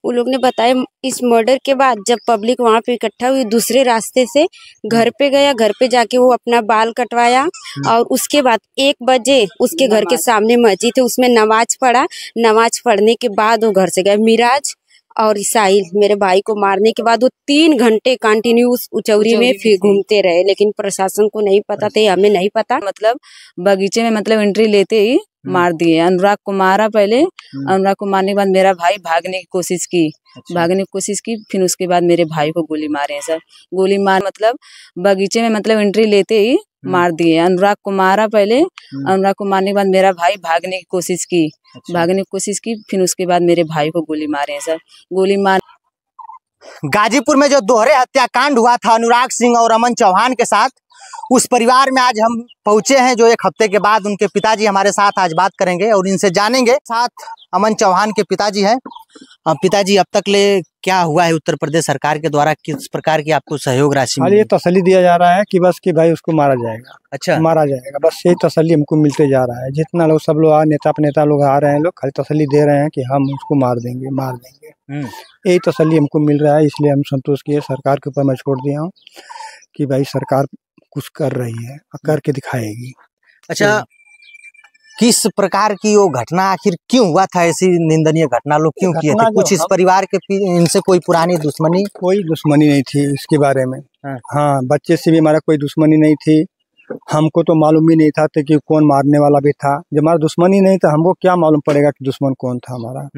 उन लोग ने बताया इस मर्डर के बाद जब पब्लिक वहाँ पे इकट्ठा हुई दूसरे रास्ते से घर पे गया, घर पे जाके वो अपना बाल कटवाया और उसके बाद 1 बजे उसके घर के सामने मस्जिद है उसमें नमाज पढ़ा। नमाज पढ़ने के बाद वो घर से गए। मिराज और साहिल मेरे भाई को मारने के बाद वो 3 घंटे कंटिन्यू उचौरी में फिर घूमते रहे, लेकिन प्रशासन को नहीं पता था, हमें नहीं पता। मतलब बगीचे में मतलब एंट्री लेते ही मार दिए। अनुराग को मारा पहले, अनुराग को मारने के बाद मेरा भाई भागने की कोशिश की। भागने की कोशिश की, फिर उसके बाद मेरे भाई को गोली मारे हैं सर। गोली मार मतलब बगीचे में मतलब एंट्री लेते ही मार दिए। अनुराग को मारा पहले, अनुराग को मारने के बाद मेरा भाई भागने की कोशिश की। भागने की कोशिश की, फिर उसके बाद मेरे भाई को गोली मारे हैं सर। गोली मार गाजीपुर में जो दोहरे हत्याकांड हुआ था अनुराग सिंह और अमन चौहान के साथ, उस परिवार में आज हम पहुंचे हैं जो 1 हफ्ते के बाद उनके पिताजी हमारे साथ आज बात करेंगे और इनसे जानेंगे। साथ अमन चौहान के पिताजी हैं। पिताजी, अब तक ले क्या हुआ है उत्तर प्रदेश सरकार के द्वारा, किस प्रकार की आपको सहयोग राशि मिली? ये तसल्ली दिया जा रहा है कि बस कि भाई उसको मारा जाएगा। अच्छा, मारा जाएगा, बस यही तसल्ली हमको मिलते जा रहा है। जितना लोग सब लोग नेता लोग आ रहे हैं, लोग खाली तसल्ली दे रहे हैं कि हम उसको मार देंगे मार देंगे। यही तसल्ली हमको मिल रहा है, इसलिए हम संतोष किए। सरकार के ऊपर मैं छोड़ दिया हूँ कि भाई सरकार कुछ कर रही है, करके दिखाएगी। अच्छा, किस प्रकार की वो घटना, आखिर क्यों हुआ था? ऐसी निंदनीय घटना लोग क्यों किए थे? कुछ इस परिवार के इनसे कोई पुरानी दुश्मनी? कोई दुश्मनी नहीं थी इसके बारे में। हाँ, बच्चे से भी हमारा कोई दुश्मनी नहीं थी। हमको तो मालूम ही नहीं था कि कौन मारने वाला भी था। जब हमारा दुश्मनी नहीं था, हमको क्या मालूम पड़ेगा कि दुश्मन कौन था हमारा।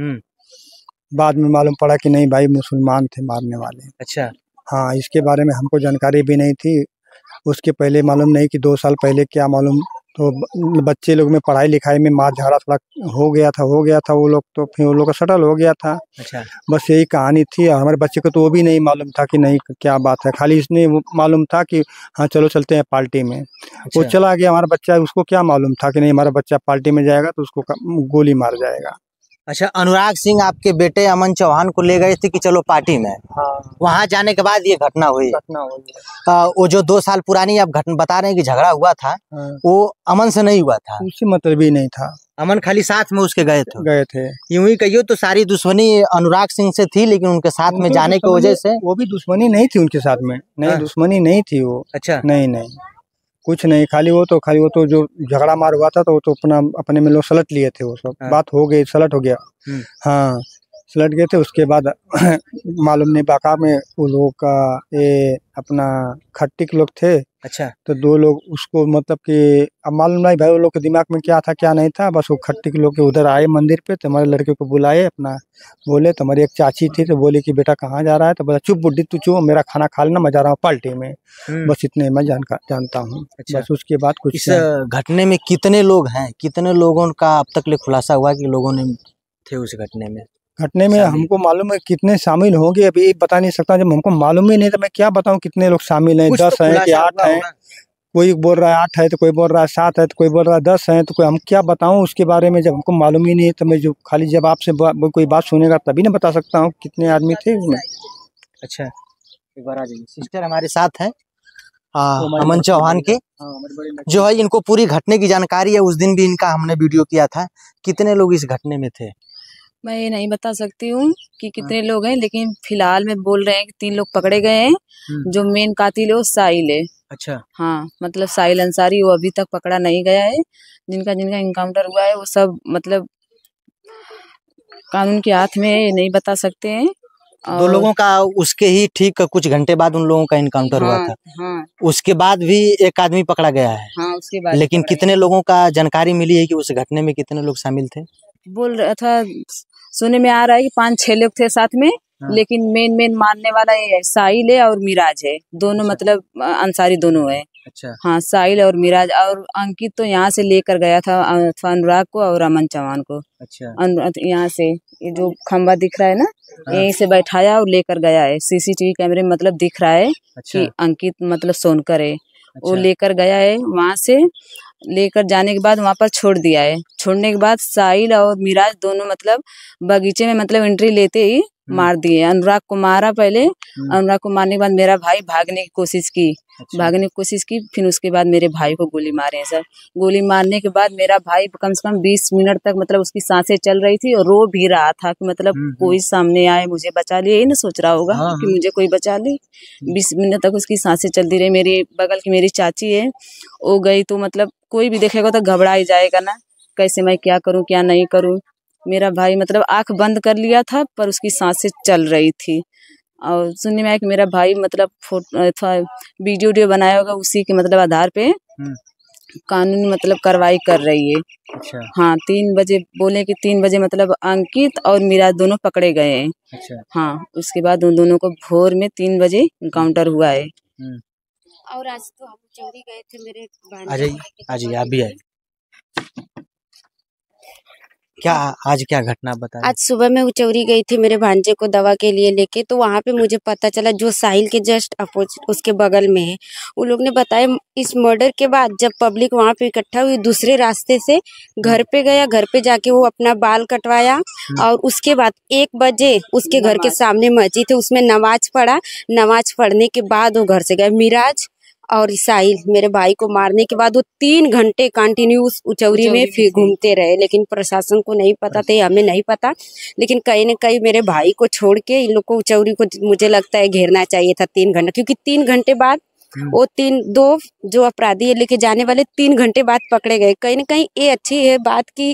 बाद में मालूम पड़ा कि नहीं भाई मुसलमान थे मारने वाले। अच्छा, हाँ, इसके बारे में हमको जानकारी भी नहीं थी। उसके पहले मालूम नहीं कि 2 साल पहले क्या मालूम, तो बच्चे लोग में पढ़ाई लिखाई में मार झगड़ा थोड़ा हो गया था वो लोग, तो फिर वो लोग का सेटल हो गया था। अच्छा, बस यही कहानी थी। हमारे बच्चे को तो वो भी नहीं मालूम था कि नहीं क्या बात है, खाली इसने मालूम था कि हाँ चलो चलते हैं पार्टी में। अच्छा। वो चला गया हमारा बच्चा, उसको क्या मालूम था कि नहीं हमारा बच्चा पार्टी में जाएगा तो उसको गोली मार जाएगा। अच्छा, अनुराग सिंह आपके बेटे अमन चौहान को ले गए थे कि चलो पार्टी में। हाँ, वहाँ जाने के बाद ये घटना हुई। वो जो 2 साल पुरानी आप घटना बता रहे हैं कि झगड़ा हुआ था, हाँ। वो अमन से नहीं हुआ था? उससे मतलब ही नहीं था। अमन खाली साथ में उसके गए थे। यूं ही कहियो तो सारी दुश्मनी अनुराग सिंह से थी, लेकिन उनके साथ में जाने की वजह से वो भी दुश्मनी नहीं थी उनके साथ में। नहीं, दुश्मनी नहीं थी वो। अच्छा, नहीं कुछ नहीं, खाली वो तो जो झगड़ा मार हुआ था तो वो तो अपने में लोग सलट लिए थे। वो सब बात हो गई, सलट हो गया। हाँ, सलट गए थे। उसके बाद मालूम नहीं बाका में वो लोगों का ये अपना खट्टी के लोग थे। अच्छा, तो 2 लोग उसको मतलब कि अब मालूम नहीं भाई वो लोग के दिमाग में क्या था क्या नहीं था। बस वो खट्टी के लोग के उधर आए मंदिर पे, तो हमारे लड़के को बुलाए अपना, बोले तो हमारी एक चाची थी तो बोले कि बेटा कहाँ जा रहा है, तो बोला चुप बुड्ढी तू चुप, मेरा खाना खा लेना, मैं जा रहा हूँ पार्टी में। बस इतने मैं जानता हूँ। अच्छा। बस उसके बाद कुछ। इस घटने में कितने लोग हैं, कितने लोगों का अब तक ले खुलासा हुआ कि लोगों ने थे उस घटने में? हमको मालूम है कितने शामिल होंगे, अभी बता नहीं सकता। जब हमको मालूम ही नहीं तो मैं क्या बताऊं कितने लोग शामिल हैं। 10 हैं कि 8 हैं, कोई बोल रहा है 8 है तो कोई बोल रहा है 7 है तो कोई बोल रहा है 10 है, तो कोई हम क्या बताऊं उसके बारे में। जब हमको मालूम ही नहीं तो मैं जो खाली जब आपसे कोई बात सुनेगा तभी ना बता सकता हूँ कितने आदमी थे उसमें। अच्छा, एक बार आ जाइए। सिस्टर हमारे साथ है अमन चौहान के, जो है इनको पूरी घटने की जानकारी है। उस दिन भी इनका हमने वीडियो किया था। कितने लोग इस घटने में थे? मैं ये नहीं बता सकती हूँ कि कितने लोग हैं, लेकिन फिलहाल में बोल रहे हैं कि 3 लोग पकड़े गए हैं। जो मेन कातिल है वो साहिल है। अच्छा, हाँ, मतलब साहिल अंसारी, वो अभी तक पकड़ा नहीं गया है। जिनका इनकाउंटर हुआ है वो सब मतलब कानून के हाथ में है, ये नहीं बता सकते हैं। 2 लोगों का उसके ही ठीक कुछ घंटे बाद उन लोगों का इनकाउंटर हुआ था। हाँ, उसके बाद भी एक आदमी पकड़ा गया है। हाँ, उसके बाद लेकिन कितने लोगों का जानकारी मिली है कि उस घटने में कितने लोग शामिल थे? बोल रहा था, सुनने में आ रहा है कि 5-6 लोग थे साथ में। लेकिन मेन मारने वाला ये साहिल है और मिराज है, दोनों। अच्छा। मतलब अंसारी दोनों है। अच्छा, हाँ, साहिल और मिराज। और अंकित तो यहाँ से लेकर गया था अनुराग को और अमन चौहान को। अच्छा, यहाँ से ये जो खंबा दिख रहा है ना, यहीं से बैठाया और लेकर गया है। सीसीटीवी कैमरे में मतलब दिख रहा है। अच्छा। कि अंकित मतलब सोनकर है। अच्छा। वो लेकर गया है, वहाँ से लेकर जाने के बाद वहाँ पर छोड़ दिया है। छोड़ने के बाद साहिल और मिराज दोनों मतलब बगीचे में मतलब एंट्री लेते ही मार दिए। अनुराग को मारा पहले, अनुराग को मारने के बाद मेरा भाई भागने की कोशिश की। भागने की कोशिश की, फिर उसके बाद मेरे भाई को गोली मारे हैं सर। गोली मारने के बाद मेरा भाई कम से कम 20 मिनट तक मतलब उसकी सांसें चल रही थी और रो भी रहा था कि मतलब कोई सामने आए मुझे बचा ले। यही ना सोच रहा होगा कि मुझे कोई बचा ले। 20 मिनट तक उसकी सांसें चलती रही। मेरी बगल की मेरी चाची है, वो गई तो मतलब कोई भी देखेगा तो घबरा ही जाएगा ना, कैसे मैं क्या करूं क्या नहीं करूं। मेरा भाई मतलब आंख बंद कर लिया था पर उसकी सांसें चल रही थी। और सुनने में आया कि मेरा भाई मतलब वीडियो बनाया होगा, उसी के मतलब आधार पे कानूनी मतलब कार्रवाई कर रही है। अच्छा। हाँ, 3 बजे बोले कि 3 बजे मतलब अंकित और मीरा दोनों पकड़े गए हैं। अच्छा। हाँ, उसके बाद उन दोनों को भोर में 3 बजे इनकाउंटर हुआ है। और आज तो हम चौरी गए थे मेरे आज आप भी आए। क्या आज क्या घटना बताएं? आज सुबह मैं उचौरी गई थी मेरे भांजे को दवा के लिए लेके, तो वहाँ पे मुझे पता चला जो साहिल के जस्ट अपोजिट उसके बगल में है, उन लोग ने बताया इस मर्डर के बाद जब पब्लिक वहाँ पे इकट्ठा हुई दूसरे रास्ते से घर पे गया, घर पे जाके वो अपना बाल कटवाया और उसके बाद 1 बजे उसके घर के सामने मस्जिद है उसमें नमाज पढ़ा। नमाज पढ़ने के बाद वो घर से गए। मिराज और साहिल मेरे भाई को मारने के बाद वो 3 घंटे कंटिन्यू उचौरी में फिर घूमते रहे, लेकिन प्रशासन को नहीं पता था, हमें नहीं पता। लेकिन कहीं न कहीं मेरे भाई को छोड़ के इन लोग को उचौरी को मुझे लगता है घेरना चाहिए था 3 घंटे, क्योंकि 3 घंटे बाद वो 2 जो अपराधी है लेके जाने वाले 3 घंटे बाद पकड़े गए। कहीं न कहीं ये अच्छी है बात कि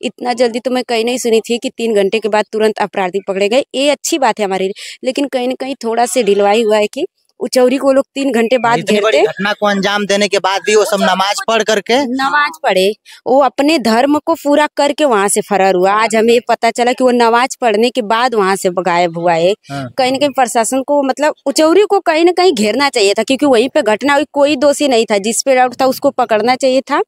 इतना जल्दी तो मैं कहीं नहीं सुनी थी कि 3 घंटे के बाद तुरंत अपराधी पकड़े गए। ये अच्छी बात है हमारे लिए, लेकिन कहीं न कहीं थोड़ा से ढिलवाई हुआ है कि उचौरी को लोग 3 घंटे बाद घेरते। घटना को अंजाम देने के बाद भी वो सब नमाज पढ़ करके नमाज पढ़े, वो अपने धर्म को पूरा करके वहाँ से फरार हुआ। आज हमें पता चला कि वो नमाज पढ़ने के बाद वहाँ से गायब हुआ है। कहीं न कहीं प्रशासन को मतलब उचौरी को कहीं न कहीं घेरना चाहिए था, क्योंकि वहीं पे घटना हुई, कोई दोषी नहीं था। जिस पे डाउट था उसको पकड़ना चाहिए था।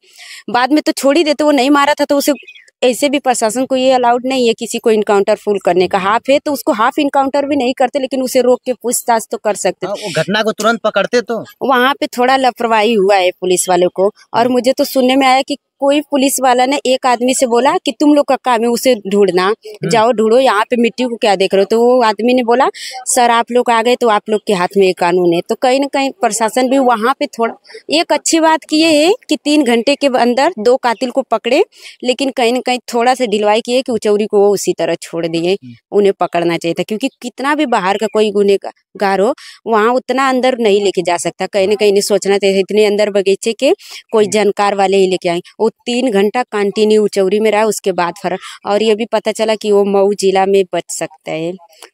बाद में तो छोड़ ही देते, वो नहीं मारा था तो उसे ऐसे भी प्रशासन को ये अलाउड नहीं है किसी को इनकाउंटर फुल करने का। हाफ है तो उसको हाफ इनकाउंटर भी नहीं करते, लेकिन उसे रोक के पूछताछ तो कर सकते। वो घटना को तुरंत पकड़ते तो वहाँ पे थोड़ा लापरवाही हुआ है पुलिस वालों को। और मुझे तो सुनने में आया कि कोई पुलिस वाला ने एक आदमी से बोला कि तुम लोग का काम है उसे ढूंढना, जाओ ढूंढो, यहाँ पे मिट्टी को क्या देख रहे हो। तो वो आदमी ने बोला सर आप लोग आ गए तो आप लोग के हाथ में ये कानून है। तो कहीं न कहीं प्रशासन भी वहाँ पे थोड़ा एक अच्छी बात की ये है कि 3 घंटे के अंदर 2 कातिल को पकड़े, लेकिन कहीं न कहीं थोड़ा सा ढिलवाई की है कि उचौरी को वो उसी तरह छोड़ दिए। उन्हें पकड़ना चाहिए था, क्योंकि कितना भी बाहर का कोई गुनहगार हो वहाँ उतना अंदर नहीं लेके जा सकता। कहीं न कहीं नहीं सोचना चाहिए इतने अंदर बगीचे के कोई जानकार वाले ही लेके आए। वो 3 घंटा कंटिन्यू उचौरी में रहा, उसके बाद फरार। और ये भी पता चला कि वो मऊ जिला में बच सकता है।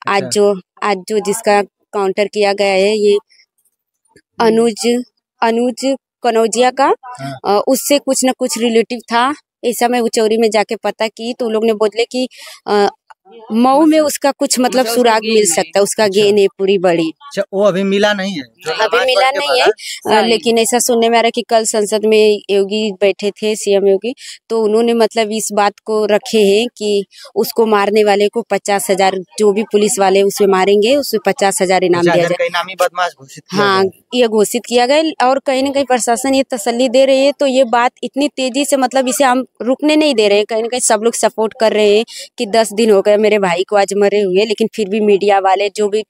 आज जो जिसका काउंटर किया गया है ये अनुज कनौजिया का, उससे कुछ न कुछ रिलेटिव था। ऐसा मैं उचौरी में जाके पता की तो लोग ने बोले कि मऊ में उसका कुछ मतलब सुराग मिल सकता है, उसका गेन है पूरी बड़ी। अच्छा, वो अभी मिला नहीं है? अभी मिला नहीं है, लेकिन ऐसा सुनने में आ रहा है कि कल संसद में योगी बैठे थे, सीएम योगी, तो उन्होंने मतलब इस बात को रखे हैं कि उसको मारने वाले को 50,000, जो भी पुलिस वाले उसमें मारेंगे उसमें 50,000 इनाम दिया जाए। इनामी बदमाश घोषित किया हाँ, ये घोषित किया गया। और कहीं न कहीं प्रशासन ये तसल्ली दे रही है, तो ये बात इतनी तेजी से मतलब इसे हम रुकने नहीं दे रहे हैं। कहीं न कहीं सब लोग सपोर्ट कर रहे हैं कि 10 दिन हो गए मेरे भाई को आज मरे हुए, लेकिन फिर भी मीडिया वाले जो भी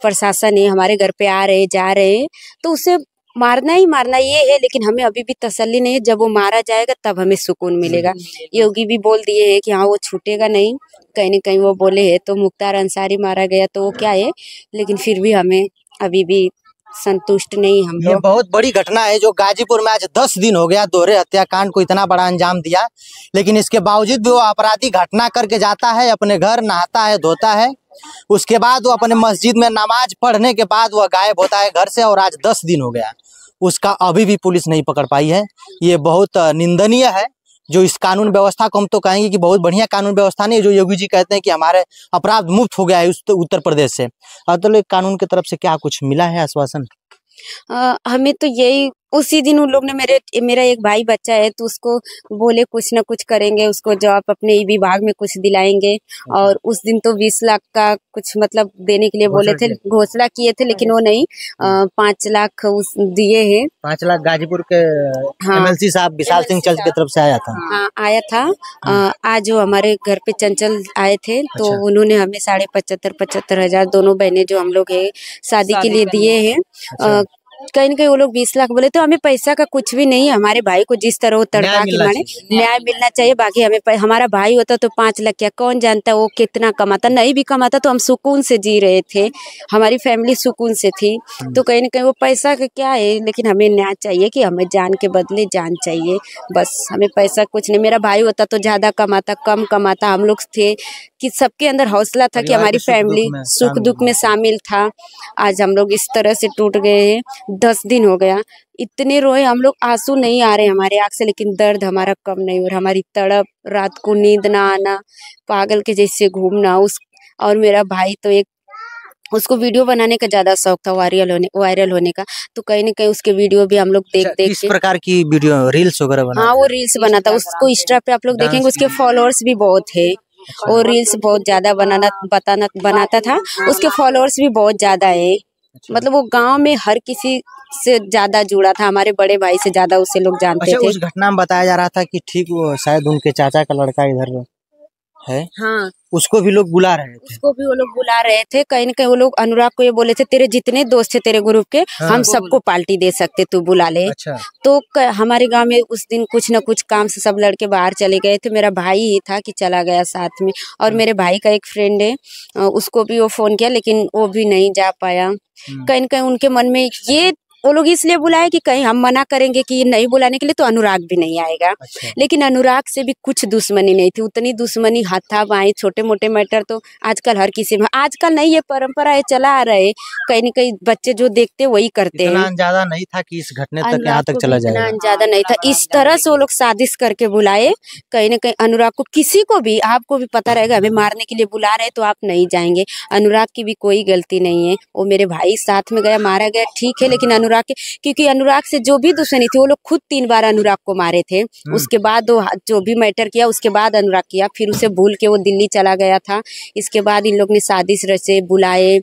प्रशासन है हमारे घर पे आ रहे जा रहे हैं, तो उसे मारना ही मारना ये है। लेकिन हमें अभी भी तसल्ली नहीं है, जब वो मारा जाएगा तब हमें सुकून मिलेगा। योगी भी बोल दिए हैं कि हाँ वो छूटेगा नहीं। कहीं न कहीं वो बोले हैं, तो मुख्तार अंसारी मारा गया तो वो क्या है, लेकिन फिर भी हमें अभी भी संतुष्ट नहीं हम लोग। ये बहुत बड़ी घटना है जो गाजीपुर में आज 10 दिन हो गया दोहरे हत्याकांड को इतना बड़ा अंजाम दिया, लेकिन इसके बावजूद भी वो अपराधी घटना करके जाता है अपने घर, नहाता है, धोता है, उसके बाद वो अपने मस्जिद में नमाज पढ़ने के बाद वह गायब होता है घर से। और आज 10 दिन हो गया, उसका अभी भी पुलिस नहीं पकड़ पाई है। ये बहुत निंदनीय है। जो इस कानून व्यवस्था को हम तो कहेंगे कि बहुत बढ़िया कानून व्यवस्था नहीं है, जो योगी जी कहते हैं कि हमारे अपराध मुक्त हो गया है उत्तर प्रदेश से। तो कानून की तरफ से क्या कुछ मिला है आश्वासन? हमें तो यही उसी दिन उन लोग ने मेरा एक भाई बच्चा है तो उसको बोले कुछ ना कुछ करेंगे, उसको जॉब अपने विभाग में कुछ दिलाएंगे। और उस दिन तो 20 लाख का कुछ मतलब देने के लिए बोले थे, घोषणा किए थे, लेकिन वो नहीं 5 लाख उस दिए हैं। 5 लाख गाजीपुर के MLC साहब विशाल सिंह चंद की तरफ से आया था। हाँ आया था। आज जो हमारे घर पे चंचल आए थे तो उन्होंने हमें 75,000 हजार दोनों बहनें जो हम लोग है शादी के लिए दिए हैं। कहीं न कहीं वो लोग 20 लाख बोले तो हमें पैसा का कुछ भी नहीं है। हमारे भाई को जिस तरह वो तड़पा के माने न्याय मिलना चाहिए। बाकी हमें हमारा भाई होता तो 5 लाख क्या कौन जानता वो कितना कमाता, नहीं भी कमाता तो हम सुकून से जी रहे थे, हमारी फैमिली सुकून से थी। तो कहीं न कहीं वो पैसा का क्या है, लेकिन हमें न्याय चाहिए कि हमें जान के बदले जान चाहिए, बस हमें पैसा कुछ नहीं। मेरा भाई होता तो ज्यादा कमाता, कम कमाता। हम लोग थे कि सबके अंदर हौसला था कि हमारी फैमिली सुख दुख में शामिल था। आज हम लोग इस तरह से टूट गए हैं। 10 दिन हो गया, इतने रोए हम लोग, आंसू नहीं आ रहे हमारे आँख से, लेकिन दर्द हमारा कम नहीं हो रहा। हमारी तड़प, रात को नींद ना आना, पागल के जैसे घूमना। और मेरा भाई तो उसको वीडियो बनाने का ज्यादा शौक था, वायरल होने का। तो कहीं न कहीं उसके वीडियो भी हम लोग देख के इस प्रकार की वीडियो रील्स वगैरह बना। हाँ वो रील्स बनाता, उसको इंस्टा पे आप लोग देखेंगे उसके फॉलोअर्स भी बहुत है। और रील्स बहुत ज्यादा बनाता था, उसके फॉलोअर्स भी बहुत ज्यादा है। मतलब वो गांव में हर किसी से ज्यादा जुड़ा था, हमारे बड़े भाई से ज्यादा उसे लोग जानते थे। उस घटना में बताया जा रहा था कि ठीक वो शायद उनके चाचा का लड़का इधर है। हाँ उसको भी लोग बुला रहे थे। उसको भी वो लोग बुला रहे थे। कहीं न कहीं वो लोग अनुराग को ये बोले थे तेरे जितने दोस्त थे तेरे ग्रुप के, हम सबको पार्टी दे सकते, तू बुला ले। अच्छा। तो हमारे गांव में उस दिन कुछ न कुछ काम से सब लड़के बाहर चले गए थे। मेरा भाई ही था कि चला गया साथ में। और मेरे भाई का एक फ्रेंड है, उसको भी वो फोन किया लेकिन वो भी नहीं जा पाया। कहीं न कहीं उनके मन में ये वो लोग इसलिए बुलाए कि कहीं हम मना करेंगे कि नहीं बुलाने के लिए तो अनुराग भी नहीं आएगा। अच्छा। लेकिन अनुराग से भी कुछ दुश्मनी नहीं थी, उतनी दुश्मनी हाथापाई छोटे मोटे मैटर तो आजकल हर किसी में, आजकल नहीं ये परंपरा है चला आ रहे, कहीं न कहीं बच्चे जो देखते वही करते हैं। इतना ज्यादा नहीं था कि इस घटने तक यहाँ तक चला जाएगा, ज्यादा नहीं था। इस तरह से वो लोग साजिश करके बुलाए। कहीं न कहीं अनुराग को, किसी को भी, आपको भी पता रहेगा हमें मारने के लिए बुला रहे तो आप नहीं जाएंगे। अनुराग की भी कोई गलती नहीं है, वो मेरे भाई साथ में गया, मारा गया, ठीक है। लेकिन अनुराग के, क्योंकि अनुराग से जो भी दुश्मनी थी वो लोग खुद 3 बार अनुराग को मारे थे। उसके बाद वो जो भी मैटर किया उसके बाद अनुराग किया, फिर उसे भूल के वो दिल्ली चला गया था। इसके बाद इन लोग ने साजिश रचे, बुलाए,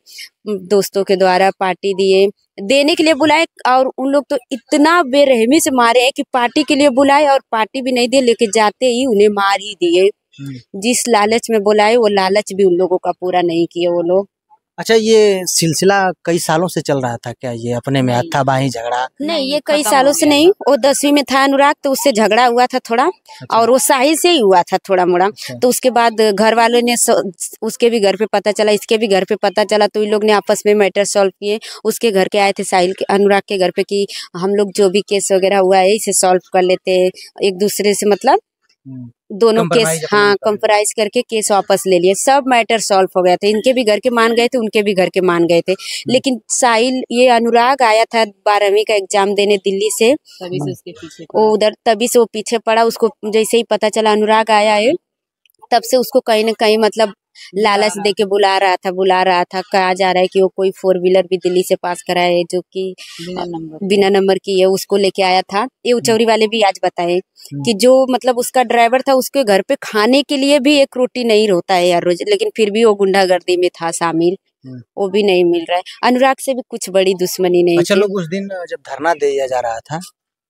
दोस्तों के द्वारा पार्टी दिए, देने के लिए बुलाए। और उन लोग तो इतना बेरहमी से मारे हैं कि पार्टी के लिए बुलाए और पार्टी भी नहीं दिए, लेके जाते ही उन्हें मार ही दिए। जिस लालच में बुलाए वो लालच भी उन लोगों का पूरा नहीं किए वो लोग। अच्छा, ये सिलसिला कई सालों से चल रहा था क्या? ये अपने में हाथापाई झगड़ा? नहीं, ये कई सालों से नहीं। वो 10वीं में था अनुराग तो उससे झगड़ा हुआ था थोड़ा। अच्छा। और वो साहिल से ही हुआ था थोड़ा मोड़ा। अच्छा। तो उसके बाद घर वालों ने उसके भी घर पे पता चला, इसके भी घर पे पता चला, तो इन लोग ने आपस में मैटर सॉल्व किए। उसके घर के आए थे साहिल के, अनुराग के घर पे कि हम लोग जो भी केस वगैरह हुआ है इसे सॉल्व कर लेते हैं एक दूसरे से, मतलब दोनों केस, हाँ कंप्रोमाइज करके केस वापस ले लिए, सब मैटर सॉल्व हो गया था। इनके भी घर के मान गए थे, उनके भी घर के मान गए थे। लेकिन साहिल, ये अनुराग आया था 12वीं का एग्जाम देने दिल्ली से, तभी से उसके पीछे उधर, तभी से वो पीछे पड़ा। उसको जैसे ही पता चला अनुराग आया है, तब से उसको कहीं न कहीं मतलब लालच दे के बुला रहा था। कहा जा रहा है कि वो कोई 4 व्हीलर भी दिल्ली से पास करा है जो कि बिना नंबर की है, उसको लेके आया था। ये उचौरी वाले भी आज बताए कि जो मतलब उसका ड्राइवर था उसके घर पे खाने के लिए भी एक रोटी नहीं होता है यार रोज, लेकिन फिर भी वो गुंडागर्दी में था शामिल, वो भी नहीं मिल रहा है। अनुराग से भी कुछ बड़ी दुश्मनी नहीं। अच्छा, लोग उस दिन जब धरना दिया जा रहा था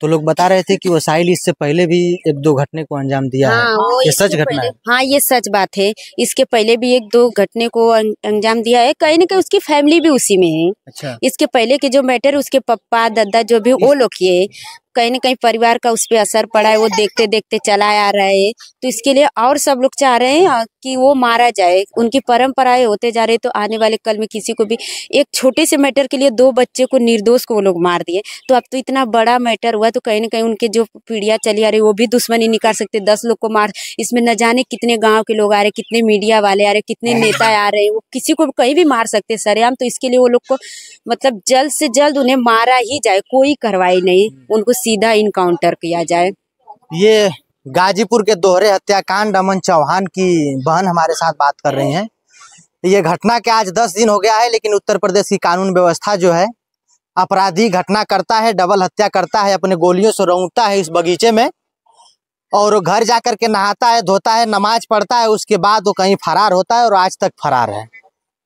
तो लोग बता रहे थे कि वो साहिल इससे पहले भी 1-2 घटने को अंजाम दिया है। ये सच घटना है? हाँ, ये सच बात है। इसके पहले भी 1-2 घटने को अंजाम दिया है। कहीं न कहीं उसकी फैमिली भी उसी में है। अच्छा। इसके पहले के जो मैटर उसके पप्पा दादा जो भी वो लोग किए, कहीं न कहीं परिवार का उस पर असर पड़ा है, वो देखते देखते चला आ रहा है। तो इसके लिए और सब लोग चाह रहे हैं कि वो मारा जाए। उनकी परंपराएं होते जा रहे, तो आने वाले कल में किसी को भी, एक छोटे से मैटर के लिए 2 बच्चे को, निर्दोष को वो लोग मार दिए। तो अब तो इतना बड़ा मैटर हुआ, तो कहीं न कहीं उनके जो पीढ़ियां चली आ रही वो भी दुश्मनी नहीं कर सकते। 10 लोग को मार, इसमें न जाने कितने गाँव के लोग आ रहे, कितने मीडिया वाले आ रहे, कितने नेता आ रहे, वो किसी को कहीं भी मार सकते सरेआम। तो इसके लिए वो लोग को मतलब जल्द से जल्द उन्हें मारा ही जाए, कोई कार्रवाई नहीं, उनको सीधा इनकाउंटर किया जाए। ये गाजीपुर के दोहरे हत्याकांड अमन चौहान की बहन हमारे साथ बात कर रही हैं। ये घटना के आज 10 दिन हो गया है, लेकिन उत्तर प्रदेश की कानून व्यवस्था जो है अपराधी घटना करता है, डबल हत्या करता है, अपने गोलियों से रौंदता है इस बगीचे में, और घर जाकर के नहाता है, धोता है, नमाज पढ़ता है, उसके बाद वो कहीं फरार होता है और आज तक फरार है।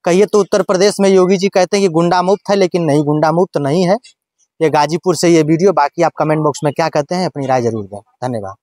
कहिए तो उत्तर प्रदेश में योगी जी कहते हैं कि गुंडा मुक्त है, लेकिन नहीं, गुंडा मुक्त नहीं है। ये गाजीपुर से ये वीडियो। बाकी आप कमेंट बॉक्स में क्या कहते हैं अपनी राय जरूर दें। धन्यवाद।